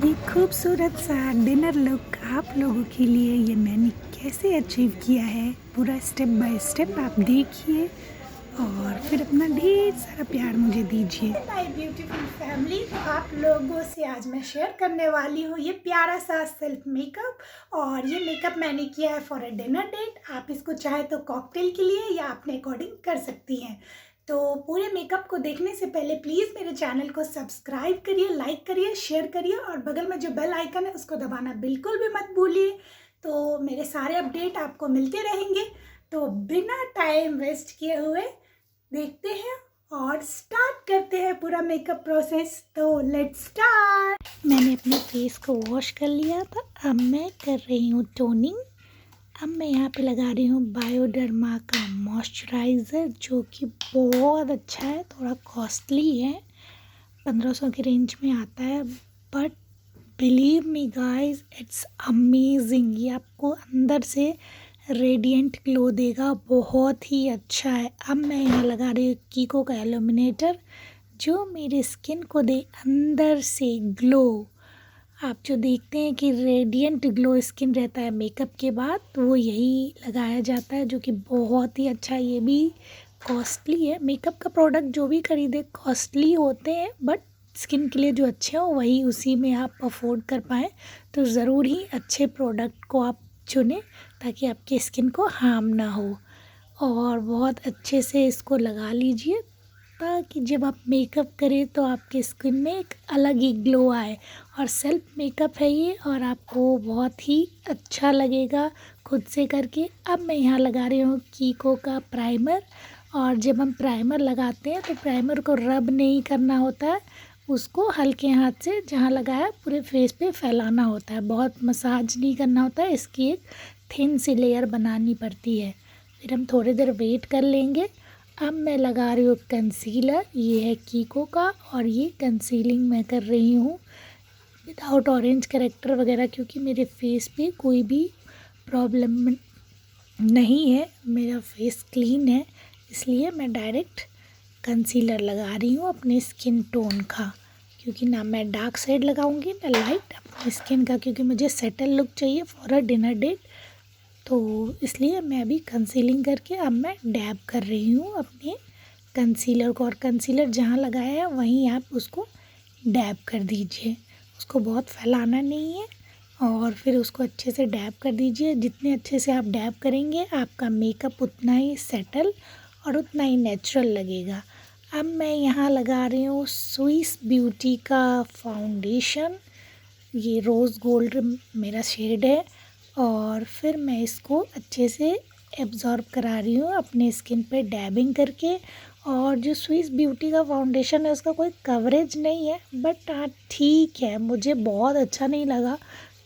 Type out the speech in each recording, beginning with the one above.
ये खूबसूरत सा डिनर लुक आप लोगों के लिए ये मैंने कैसे अचीव किया है, पूरा स्टेप बाय स्टेप आप देखिए और फिर अपना ढेर सारा प्यार मुझे दीजिए। माय ब्यूटीफुल फैमिली, तो आप लोगों से आज मैं शेयर करने वाली हूँ ये प्यारा सा सेल्फ मेकअप। और ये मेकअप मैंने किया है फॉर अ डिनर डेट। आप इसको चाहे तो कॉकटेल के लिए या अपने अकॉर्डिंग कर सकती हैं। तो पूरे मेकअप को देखने से पहले प्लीज़ मेरे चैनल को सब्सक्राइब करिए, लाइक करिए, शेयर करिए और बगल में जो बेल आइकन है उसको दबाना बिल्कुल भी मत भूलिए। तो मेरे सारे अपडेट आपको मिलते रहेंगे। तो बिना टाइम वेस्ट किए हुए देखते हैं और स्टार्ट करते हैं पूरा मेकअप प्रोसेस। तो लेट्स स्टार्ट। मैंने अपने फेस को वॉश कर लिया था, अब मैं कर रही हूँ टोनिंग। अब मैं यहाँ पे लगा रही हूँ बायोडर्मा का मॉइस्चराइज़र, जो कि बहुत अच्छा है, थोड़ा कॉस्टली है, 1500 की रेंज में आता है, but believe me guys it's amazing. ये आपको अंदर से रेडिएंट ग्लो देगा, बहुत ही अच्छा है। अब मैं यहाँ लगा रही हूँ कीको का इल्यूमिनेटर, जो मेरी स्किन को दे अंदर से ग्लो। आप जो देखते हैं कि रेडिएंट ग्लो स्किन रहता है मेकअप के बाद, तो वो यही लगाया जाता है, जो कि बहुत ही अच्छा है। ये भी कॉस्टली है, मेकअप का प्रोडक्ट जो भी खरीदे कॉस्टली होते हैं, बट स्किन के लिए जो अच्छे हो वही उसी में आप अफोर्ड कर पाएँ। तो ज़रूर ही अच्छे प्रोडक्ट को आप चुनें ताकि आपकी स्किन को हार्म ना हो। और बहुत अच्छे से इसको लगा लीजिए ताकि जब आप मेकअप करें तो आपकी स्किन में एक अलग ही ग्लो आए। और सेल्फ मेकअप है ये, और आपको बहुत ही अच्छा लगेगा खुद से करके। अब मैं यहाँ लगा रही हूँ कीको का प्राइमर। और जब हम प्राइमर लगाते हैं तो प्राइमर को रब नहीं करना होता है, उसको हल्के हाथ से जहाँ लगाया पूरे फेस पे फैलाना होता है, बहुत मसाज नहीं करना होता है। इसकी एक थिन सी लेयर बनानी पड़ती है। फिर हम थोड़ी देर वेट कर लेंगे। अब मैं लगा रही हूँ कंसीलर, ये है कीको का, और ये कंसीलिंग मैं कर रही हूँ विदाउट ऑरेंज करेक्टर वगैरह, क्योंकि मेरे फेस पे कोई भी प्रॉब्लम नहीं है, मेरा फेस क्लीन है, इसलिए मैं डायरेक्ट कंसीलर लगा रही हूँ अपने स्किन टोन का। क्योंकि ना मैं डार्क साइड लगाऊंगी ना लाइट अपनी स्किन का, क्योंकि मुझे सेटल लुक चाहिए फॉर अ डिनर डेट। तो इसलिए मैं अभी कंसीलिंग करके अब मैं डैब कर रही हूँ अपने कंसीलर को। और कंसीलर जहाँ लगाया है वहीं आप उसको डैब कर दीजिए, उसको बहुत फैलाना नहीं है। और फिर उसको अच्छे से डैब कर दीजिए। जितने अच्छे से आप डैब करेंगे आपका मेकअप उतना ही सेटल और उतना ही नेचुरल लगेगा। अब मैं यहाँ लगा रही हूँ स्विस ब्यूटी का फाउंडेशन, ये रोज़ गोल्ड मेरा शेड है। और फिर मैं इसको अच्छे से एब्ज़ॉर्ब करा रही हूँ अपने स्किन पे डैबिंग करके। और जो स्विस ब्यूटी का फाउंडेशन है उसका कोई कवरेज नहीं है, बट हाँ ठीक है, मुझे बहुत अच्छा नहीं लगा,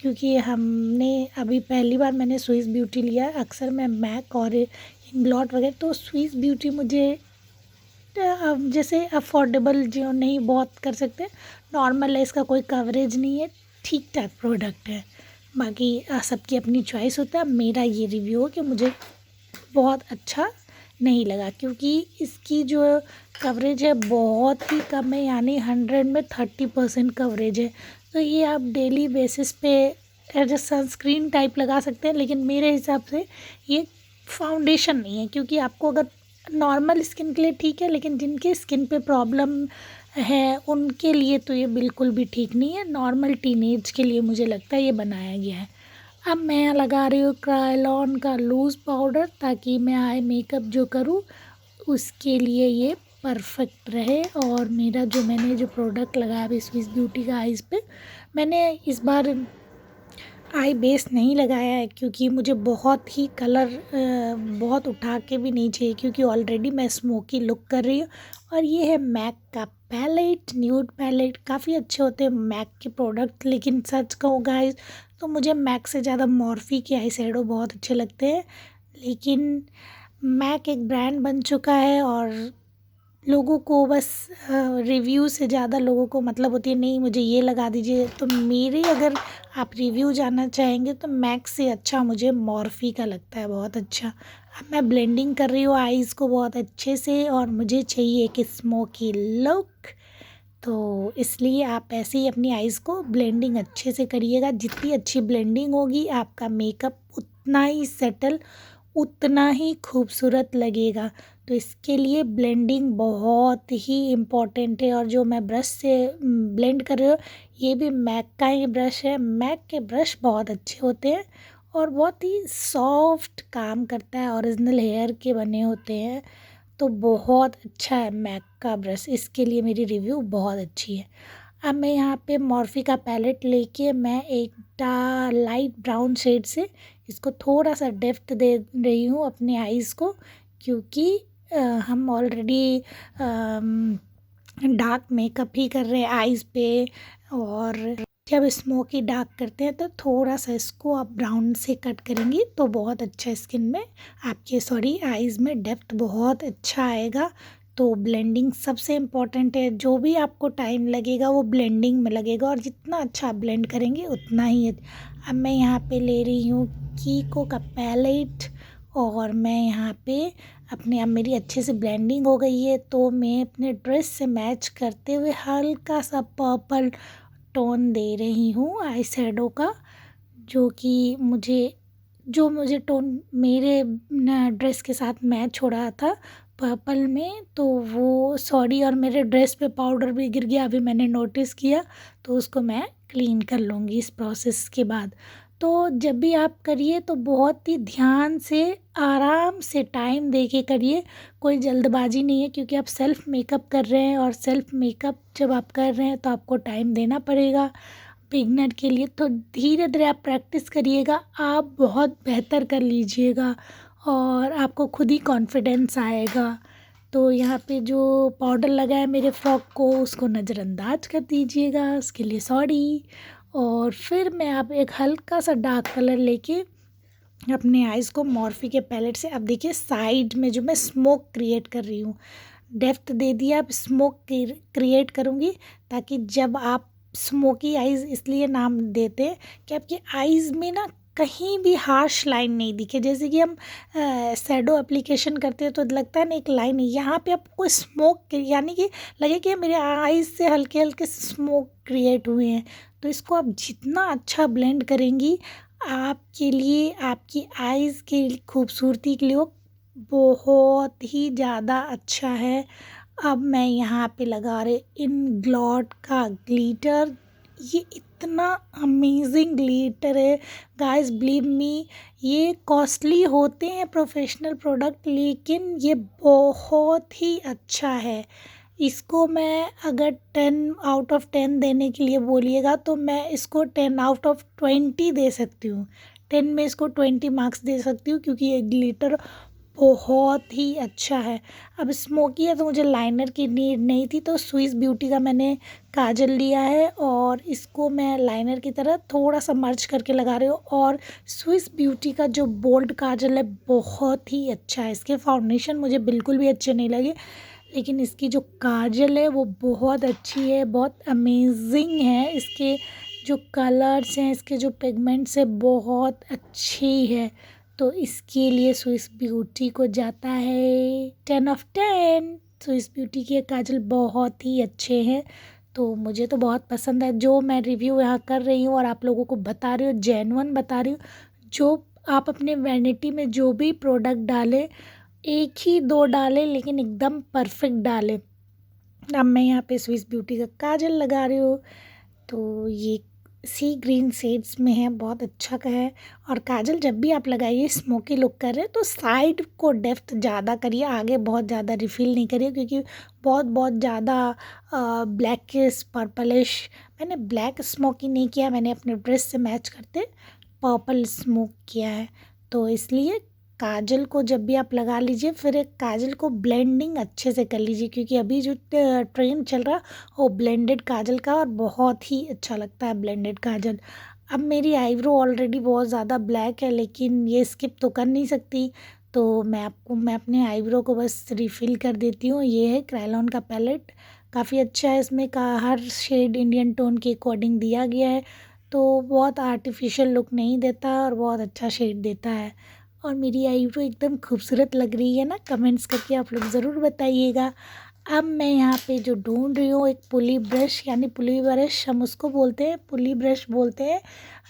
क्योंकि हमने अभी पहली बार मैंने स्विस ब्यूटी लिया है। अक्सर मैं मैक और इंग्लॉट वगैरह, तो स्विस ब्यूटी मुझे अब जैसे अफोर्डेबल जो नहीं बहुत कर सकते, नॉर्मल है, इसका कोई कवरेज नहीं है, ठीक ठाक प्रोडक्ट है। बाकी सबकी अपनी चॉइस होता है। मेरा ये रिव्यू है कि मुझे बहुत अच्छा नहीं लगा, क्योंकि इसकी जो कवरेज है बहुत ही कम है, यानी 100 में 30% कवरेज है। तो ये आप डेली बेसिस पे एज ए सनस्क्रीन टाइप लगा सकते हैं, लेकिन मेरे हिसाब से ये फाउंडेशन नहीं है। क्योंकि आपको अगर नॉर्मल स्किन के लिए ठीक है, लेकिन जिनके स्किन पे प्रॉब्लम है उनके लिए तो ये बिल्कुल भी ठीक नहीं है। नॉर्मल टीनेज के लिए मुझे लगता है ये बनाया गया है। अब मैं यहाँ लगा रही हूँ क्रायोलॉन का लूज़ पाउडर, ताकि मैं आई मेकअप जो करूँ उसके लिए ये परफेक्ट रहे। और मेरा जो मैंने जो प्रोडक्ट लगाया है स्विस ब्यूटी का आइज़ पे, मैंने इस बार आई बेस नहीं लगाया है, क्योंकि मुझे बहुत ही कलर बहुत उठा के भी नहीं चाहिए, क्योंकि ऑलरेडी मैं स्मोकी लुक कर रही हूँ। और ये है मैक का पैलेट, न्यूड पैलेट, काफ़ी अच्छे होते हैं मैक के प्रोडक्ट, लेकिन सच कहूँ गाइस तो मुझे मैक से ज़्यादा मॉर्फी के आई शेडो बहुत अच्छे लगते हैं। लेकिन मैक एक ब्रांड बन चुका है और लोगों को बस रिव्यू से ज़्यादा लोगों को मतलब होती है, नहीं मुझे ये लगा दीजिए। तो मेरे अगर आप रिव्यू जानना चाहेंगे तो मैक्स से अच्छा मुझे मॉर्फी का लगता है बहुत अच्छा। अब मैं ब्लेंडिंग कर रही हूँ आईज़ को बहुत अच्छे से, और मुझे चाहिए कि स्मोकी लुक। तो इसलिए आप ऐसे ही अपनी आइज़ को ब्लेंडिंग अच्छे से करिएगा। जितनी अच्छी ब्लेंडिंग होगी आपका मेकअप उतना ही सेटल, उतना ही खूबसूरत लगेगा। तो इसके लिए ब्लेंडिंग बहुत ही इम्पॉर्टेंट है। और जो मैं ब्रश से ब्लेंड कर रही हूँ, ये भी मैक का ही ब्रश है। मैक के ब्रश बहुत अच्छे होते हैं और बहुत ही सॉफ्ट काम करता है, ओरिजिनल हेयर के बने होते हैं। तो बहुत अच्छा है मैक का ब्रश, इसके लिए मेरी रिव्यू बहुत अच्छी है। अब मैं यहाँ पे मॉर्फी का पैलेट लेके मैं एक लाइट ब्राउन शेड से इसको थोड़ा सा डेप्थ दे रही हूँ अपने आईज़ को, क्योंकि हम ऑलरेडी डार्क मेकअप ही कर रहे हैं आईज़ पे। और जब स्मोकी डार्क करते हैं तो थोड़ा सा इसको आप ब्राउन से कट करेंगी तो बहुत अच्छा स्किन में आपके आईज़ में डेप्थ बहुत अच्छा आएगा। तो ब्लेंडिंग सबसे इम्पॉर्टेंट है। जो भी आपको टाइम लगेगा वो ब्लेंडिंग में लगेगा, और जितना अच्छा आप ब्लेंड करेंगे उतना ही अब मैं यहाँ पे ले रही हूँ कीको का पैलेट, और मैं यहाँ पे अपने, अब मेरी अच्छे से ब्लेंडिंग हो गई है तो मैं अपने ड्रेस से मैच करते हुए हल्का सा पर्पल टोन दे रही हूँ आई शैडो का, जो मुझे टोन मेरे ड्रेस के साथ मैच हो रहा था पर्पल में। तो वो सॉरी, और मेरे ड्रेस पे पाउडर भी गिर गया, अभी मैंने नोटिस किया, तो उसको मैं क्लीन कर लूँगी इस प्रोसेस के बाद। तो जब भी आप करिए तो बहुत ही ध्यान से, आराम से, टाइम दे के करिए। कोई जल्दबाजी नहीं है, क्योंकि आप सेल्फ़ मेकअप कर रहे हैं, और सेल्फ़ मेकअप जब आप कर रहे हैं तो आपको टाइम देना पड़ेगा बिगनर के लिए। तो धीरे धीरे आप प्रैक्टिस करिएगा, आप बहुत बेहतर कर लीजिएगा और आपको खुद ही कॉन्फिडेंस आएगा। तो यहाँ पे जो पाउडर लगा है मेरे फ्रॉक को, उसको नज़रअंदाज कर दीजिएगा, उसके लिए सॉरी। और फिर मैं आप एक हल्का सा डार्क कलर लेके अपने आइज़ को मॉर्फी के पैलेट से, अब देखिए साइड में जो मैं स्मोक क्रिएट कर रही हूँ, डेप्थ दे दिया, अब स्मोक क्रिएट करूँगी, ताकि जब आप स्मोकी आइज़ इसलिए नाम देते हैं कि आपकी आइज़ में ना कहीं भी हार्श लाइन नहीं दिखे। जैसे कि हम शैडो एप्लीकेशन करते हैं तो लगता है ना एक लाइन है, यहाँ पे आपको स्मोक यानी कि लगे कि मेरे आइज़ से हल्के हल्के स्मोक क्रिएट हुए हैं। तो इसको आप जितना अच्छा ब्लेंड करेंगी, आपके लिए, आपकी आइज़ की खूबसूरती के लिए वो बहुत ही ज़्यादा अच्छा है। अब मैं यहाँ पे लगा रही इन ग्लॉट का ग्लिटर। ये इतना अमेजिंग ग्लिटर है गाइस, बिलीव मी। ये कॉस्टली होते हैं प्रोफेशनल प्रोडक्ट, लेकिन ये बहुत ही अच्छा है। इसको मैं अगर 10 आउट ऑफ 10 देने के लिए बोलिएगा तो मैं इसको 10 आउट ऑफ 20 दे सकती हूँ। 10 में इसको 20 मार्क्स दे सकती हूँ, क्योंकि ये ग्लिटर बहुत ही अच्छा है। अब स्मोकी है तो मुझे लाइनर की नीड नहीं थी, तो स्विस ब्यूटी का मैंने काजल लिया है और इसको मैं लाइनर की तरह थोड़ा सा मर्ज करके लगा रही हूँ। और स्विस ब्यूटी का जो बोल्ड काजल है बहुत ही अच्छा है। इसके फाउंडेशन मुझे बिल्कुल भी अच्छे नहीं लगे, लेकिन इसकी जो काजल है वो बहुत अच्छी है, बहुत अमेजिंग है। इसके जो कलर्स हैं, इसके जो पिगमेंट्स है, बहुत अच्छी है। तो इसके लिए स्विस ब्यूटी को जाता है 10 ऑफ 10। स्विस ब्यूटी के काजल बहुत ही अच्छे हैं, तो मुझे तो बहुत पसंद है। जो मैं रिव्यू यहाँ कर रही हूँ और आप लोगों को बता रही हूँ, जेन्युइन बता रही हूँ। जो आप अपने वैनिटी में जो भी प्रोडक्ट डालें, एक ही दो डालें, लेकिन एकदम परफेक्ट डालें। अब मैं यहाँ पे स्विस ब्यूटी का काजल लगा रही हूँ, तो ये सी ग्रीन शेड्स में है, बहुत अच्छा का है। और काजल जब भी आप लगाइए, स्मोकी लुक कर रहे हैं तो साइड को डेप्थ ज़्यादा करिए, आगे बहुत ज़्यादा रिफ़िल नहीं करिए, क्योंकि बहुत बहुत ज़्यादा ब्लैकिश पर्पलिश। मैंने ब्लैक स्मोकी नहीं किया, मैंने अपने ड्रेस से मैच करते पर्पल स्मोक किया है। तो इसलिए काजल को जब भी आप लगा लीजिए, फिर एक काजल को ब्लेंडिंग अच्छे से कर लीजिए, क्योंकि अभी जो ट्रेंड चल रहा वो ब्लेंडेड काजल का, और बहुत ही अच्छा लगता है ब्लेंडेड काजल। अब मेरी आईब्रो ऑलरेडी बहुत ज़्यादा ब्लैक है, लेकिन ये स्किप तो कर नहीं सकती, तो मैं अपने आईब्रो को बस रिफ़िल कर देती हूँ। ये है क्रायोन का पैलेट, काफ़ी अच्छा है। इसमें का हर शेड इंडियन टोन के अकॉर्डिंग दिया गया है, तो बहुत आर्टिफिशियल लुक नहीं देता और बहुत अच्छा शेड देता है। और मेरी आईब्रो एकदम खूबसूरत लग रही है ना? कमेंट्स करके आप लोग ज़रूर बताइएगा। अब मैं यहाँ पे जो ढूंढ रही हूँ एक पुली ब्रश, यानी पुली ब्रश हम उसको बोलते हैं, पुली ब्रश बोलते हैं।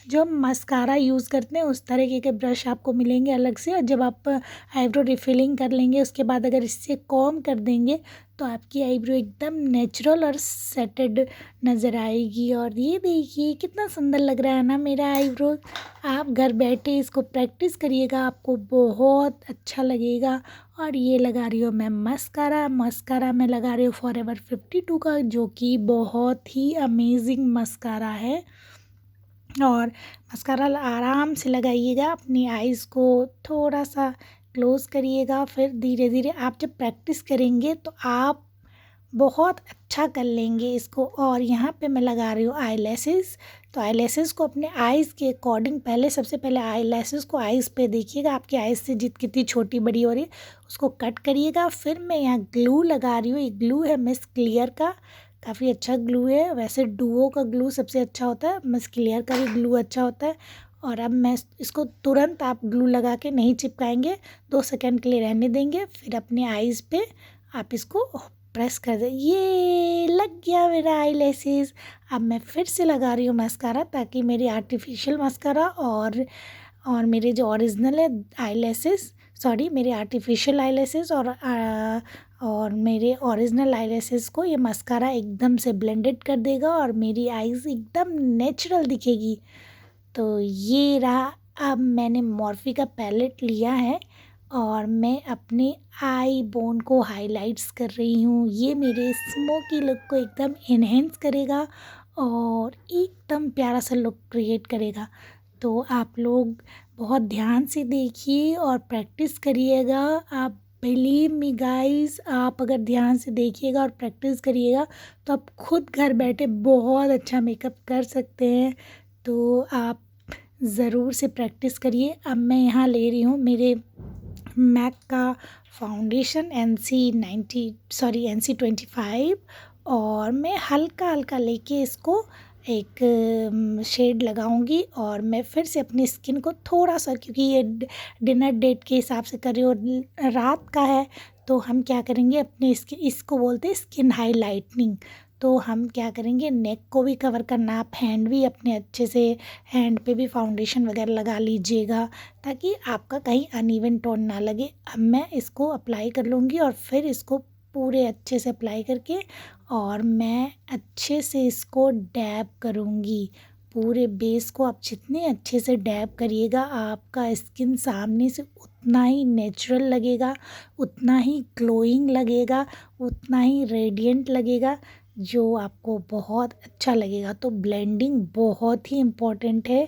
जो हम मस्कारा यूज़ करते हैं उस तरीके के ब्रश आपको मिलेंगे अलग से। और जब आप आईब्रो रिफिलिंग कर लेंगे उसके बाद अगर इससे कॉम्ब कर देंगे तो आपकी आईब्रो एकदम नेचुरल और सेटेड नज़र आएगी। और ये देखिए कितना सुंदर लग रहा है ना मेरा आईब्रो। आप घर बैठे इसको प्रैक्टिस करिएगा, आपको बहुत अच्छा लगेगा। और ये लगा रही हूँ मैं मस्कारा। मस्कारा मैं लगा रही हूँ फॉरएवर 52 का, जो कि बहुत ही अमेजिंग मस्कारा है। और मस्कारा आराम से लगाइएगा, अपनी आइज़ को थोड़ा सा क्लोज़ करिएगा। फिर धीरे धीरे आप जब प्रैक्टिस करेंगे तो आप बहुत अच्छा कर लेंगे इसको। और यहाँ पे मैं लगा रही हूँ आई लैसेस। तो आई लैसेस को अपने आइज़ के अकॉर्डिंग पहले, सबसे पहले आई लैसेस को आइज़ पे देखिएगा, आपकी आइज़ से कितनी छोटी बड़ी हो रही है उसको कट करिएगा। फिर मैं यहाँ ग्लू लगा रही हूँ, ये ग्लू है मिस क्लियर का, काफ़ी अच्छा ग्लू है। वैसे डुओ का ग्लू सबसे अच्छा होता है, मिस क्लियर का भी ग्लू अच्छा होता है। और अब मैं इसको तुरंत आप ग्लू लगा के नहीं चिपकाएंगे, 2 सेकंड के लिए रहने देंगे। फिर अपने आइज़ पे आप इसको प्रेस कर दे। ये लग गया मेरा आई लैसेस। अब मैं फिर से लगा रही हूँ मस्कारा, ताकि मेरी आर्टिफिशियल मस्कारा और मेरे जो ओरिजिनल है आई लैसेस, सॉरी मेरे आर्टिफिशियल आई लैसेस और मेरे ओरिजिनल आई लैसेस को ये मस्कारा एकदम से ब्लेंडेड कर देगा और मेरी आईज़ एकदम नेचुरल दिखेगी। तो ये रहा। अब मैंने मॉर्फी का पैलेट लिया है और मैं अपने आई बोन को हाइलाइट्स कर रही हूँ। ये मेरे स्मोकी लुक को एकदम इन्हेंस करेगा और एकदम प्यारा सा लुक क्रिएट करेगा। तो आप लोग बहुत ध्यान से देखिए और प्रैक्टिस करिएगा। आप बिलीव मी गाइस, आप अगर ध्यान से देखिएगा और प्रैक्टिस करिएगा तो आप खुद घर बैठे बहुत अच्छा मेकअप कर सकते हैं। तो आप ज़रूर से प्रैक्टिस करिए। अब मैं यहाँ ले रही हूँ मेरे मैक का फाउंडेशन NC25, और मैं हल्का हल्का लेके इसको एक शेड लगाऊंगी। और मैं फिर से अपनी स्किन को थोड़ा सा, क्योंकि ये डिनर डेट के हिसाब से कर रही हूँ, रात का है, तो हम क्या करेंगे अपने इसको बोलते हैं स्किन हाईलाइटनिंग। तो हम क्या करेंगे, नेक को भी कवर करना, आप हैंड भी अपने अच्छे से हैंड पे भी फाउंडेशन वगैरह लगा लीजिएगा, ताकि आपका कहीं अनइवन टोन ना लगे। अब मैं इसको अप्लाई कर लूँगी और फिर इसको पूरे अच्छे से अप्लाई करके और मैं अच्छे से इसको डैब करूँगी। पूरे बेस को आप जितने अच्छे से डैब करिएगा, आपका स्किन सामने से उतना ही नेचुरल लगेगा, उतना ही ग्लोइंग लगेगा, उतना ही रेडिएंट लगेगा, जो आपको बहुत अच्छा लगेगा। तो ब्लेंडिंग बहुत ही इम्पॉर्टेंट है।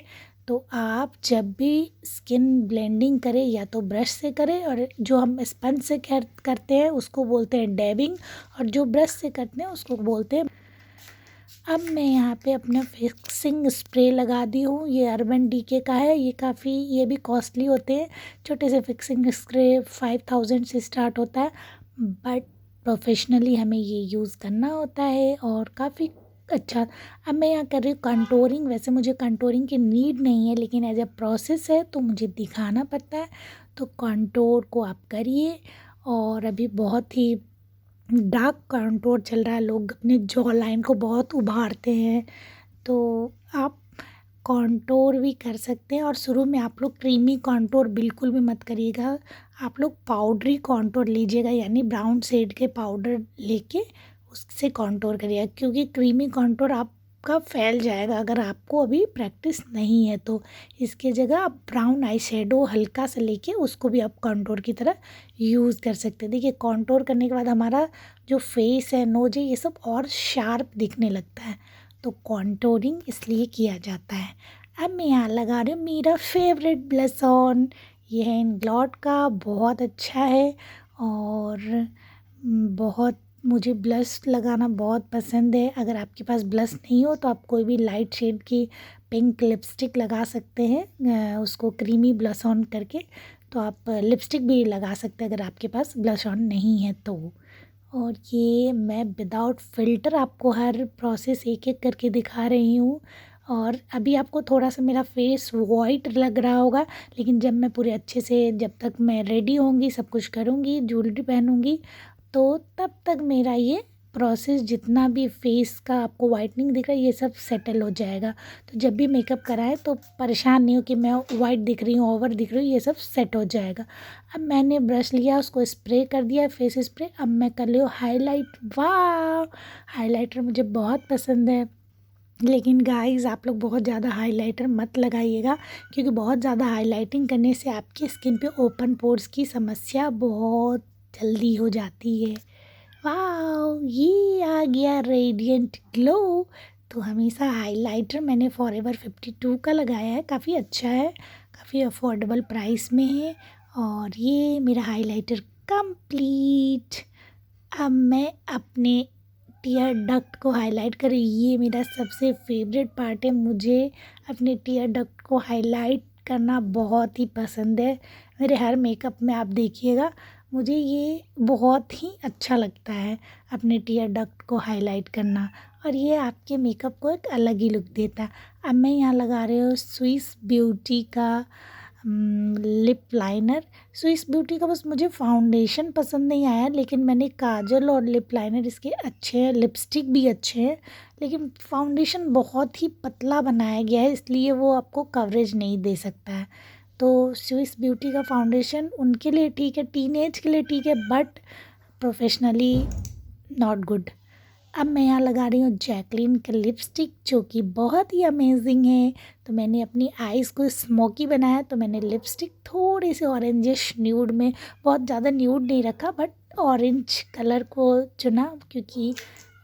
तो आप जब भी स्किन ब्लेंडिंग करें या तो ब्रश से करें, और जो हम स्पंज से करते हैं उसको बोलते हैं डैबिंग, और जो ब्रश से करते हैं उसको बोलते हैं। अब मैं यहाँ पे अपना फिक्सिंग स्प्रे लगा दी हूँ। ये अर्बन डीके का है, ये भी कॉस्टली होते हैं। छोटे से फिक्सिंग स्प्रे 5000 से स्टार्ट होता है, बट प्रोफेशनली हमें ये यूज़ करना होता है और काफ़ी अच्छा। अब मैं यहाँ कर रही हूँ कंटोरिंग। वैसे मुझे कंटोरिंग की नीड नहीं है, लेकिन एज अ प्रोसेस है तो मुझे दिखाना पड़ता है। तो कंटोर को आप करिए। और अभी बहुत ही डार्क कंटोर चल रहा है, लोग अपने जॉ लाइन को बहुत उभारते हैं, तो आप कंटोर भी कर सकते हैं। और शुरू में आप लोग क्रीमी कंटोर बिल्कुल भी मत करिएगा, आप लोग पाउडरी कंटोर लीजिएगा, यानी ब्राउन शेड के पाउडर लेके उससे कंटोर करिएगा, क्योंकि क्रीमी कंटोर आपका फैल जाएगा अगर आपको अभी प्रैक्टिस नहीं है। तो इसके जगह आप ब्राउन आई शेडो हल्का सा लेके उसको भी आप कंटोर की तरह यूज़ कर सकते हैं। देखिए कंटोर करने के बाद हमारा जो फेस है, नोज है, ये सब और शार्प दिखने लगता है। तो कंटोरिंग इसलिए किया जाता है। अब मैं यहाँ लगा रही हूँ मेरा फेवरेट ब्लश ऑन, ये है इंग्लॉट का, बहुत अच्छा है। और बहुत मुझे ब्लश लगाना बहुत पसंद है। अगर आपके पास ब्लश नहीं हो तो आप कोई भी लाइट शेड की पिंक लिपस्टिक लगा सकते हैं, उसको क्रीमी ब्लश ऑन करके। तो आप लिपस्टिक भी लगा सकते हैं अगर आपके पास ब्लश ऑन नहीं है तो। और ये मैं विदाउट फ़िल्टर आपको हर प्रोसेस एक एक करके दिखा रही हूँ। और अभी आपको थोड़ा सा मेरा फेस वाइट लग रहा होगा, लेकिन जब मैं पूरे अच्छे से, जब तक मैं रेडी होंगी, सब कुछ करूँगी, ज्वेलरी पहनूँगी, तो तब तक मेरा ये प्रोसेस जितना भी फेस का आपको वाइटनिंग दिख रहा है ये सब सेटल हो जाएगा। तो जब भी मेकअप कराएं तो परेशान नहीं हो कि मैं वाइट दिख रही हूँ, ओवर दिख रही हूँ, ये सब सेट हो जाएगा। अब मैंने ब्रश लिया, उसको स्प्रे कर दिया, फेस स्प्रे। अब मैं कर रही हूँ हाईलाइट। वाह, हाईलाइटर मुझे बहुत पसंद है, लेकिन गाइस आप लोग बहुत ज़्यादा हाइलाइटर मत लगाइएगा, क्योंकि बहुत ज़्यादा हाइलाइटिंग करने से आपकी स्किन पे ओपन पोर्स की समस्या बहुत जल्दी हो जाती है। वाह, ये आ गया रेडिएंट ग्लो। तो हमेशा हाइलाइटर मैंने फॉरएवर 52 का लगाया है, काफ़ी अच्छा है, काफ़ी अफोर्डेबल प्राइस में है। और ये मेरा हाइलाइटर कंप्लीट। अब मैं अपने टीयर डक्ट को हाईलाइट करें, ये मेरा सबसे फेवरेट पार्ट है। मुझे अपने टीयर डक्ट को हाईलाइट करना बहुत ही पसंद है। मेरे हर मेकअप में आप देखिएगा मुझे ये बहुत ही अच्छा लगता है, अपने टीयर डक्ट को हाईलाइट करना, और ये आपके मेकअप को एक अलग ही लुक देता है। अब मैं यहाँ लगा रही हूँ स्विस ब्यूटी का लिप लाइनर। स्विस ब्यूटी का बस मुझे फाउंडेशन पसंद नहीं आया, लेकिन मैंने काजल और लिप लाइनर इसके अच्छे हैं, लिपस्टिक भी अच्छे हैं, लेकिन फाउंडेशन बहुत ही पतला बनाया गया है, इसलिए वो आपको कवरेज नहीं दे सकता है। तो स्विस ब्यूटी का फाउंडेशन उनके लिए ठीक है, टीनेज के लिए ठीक है, बट प्रोफेशनली नॉट गुड। अब मैं यहाँ लगा रही हूँ जैकलिन का लिपस्टिक, जो कि बहुत ही अमेजिंग है। तो मैंने अपनी आईज़ को स्मोकी बनाया, तो मैंने लिपस्टिक थोड़ी सी ऑरेंजिश न्यूड में, बहुत ज़्यादा न्यूड नहीं रखा, बट ऑरेंज कलर को चुना, क्योंकि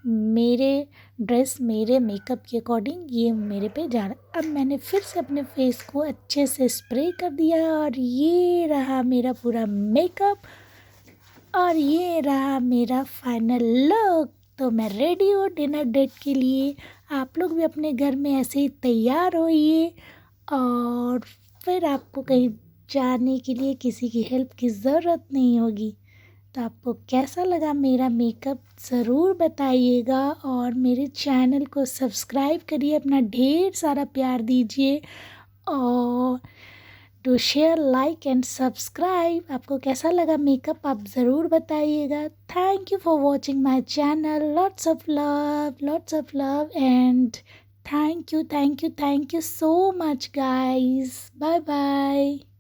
मेरे ड्रेस मेरे मेकअप के अकॉर्डिंग ये मेरे पे जा रहा। अब मैंने फिर से अपने फेस को अच्छे से स्प्रे कर दिया, और ये रहा मेरा पूरा मेकअप, और ये रहा मेरा फाइनल लुक। तो मैं रेडी हूँ डिनर डेट के लिए। आप लोग भी अपने घर में ऐसे ही तैयार होइए, और फिर आपको कहीं जाने के लिए किसी की हेल्प की ज़रूरत नहीं होगी। तो आपको कैसा लगा मेरा मेकअप ज़रूर बताइएगा, और मेरे चैनल को सब्सक्राइब करिए, अपना ढेर सारा प्यार दीजिए, और to share, like and subscribe. आपको कैसा लगा मेकअप आप ज़रूर बताइएगा। Thank you for watching my channel. Lots of love and thank you so much guys. Bye bye.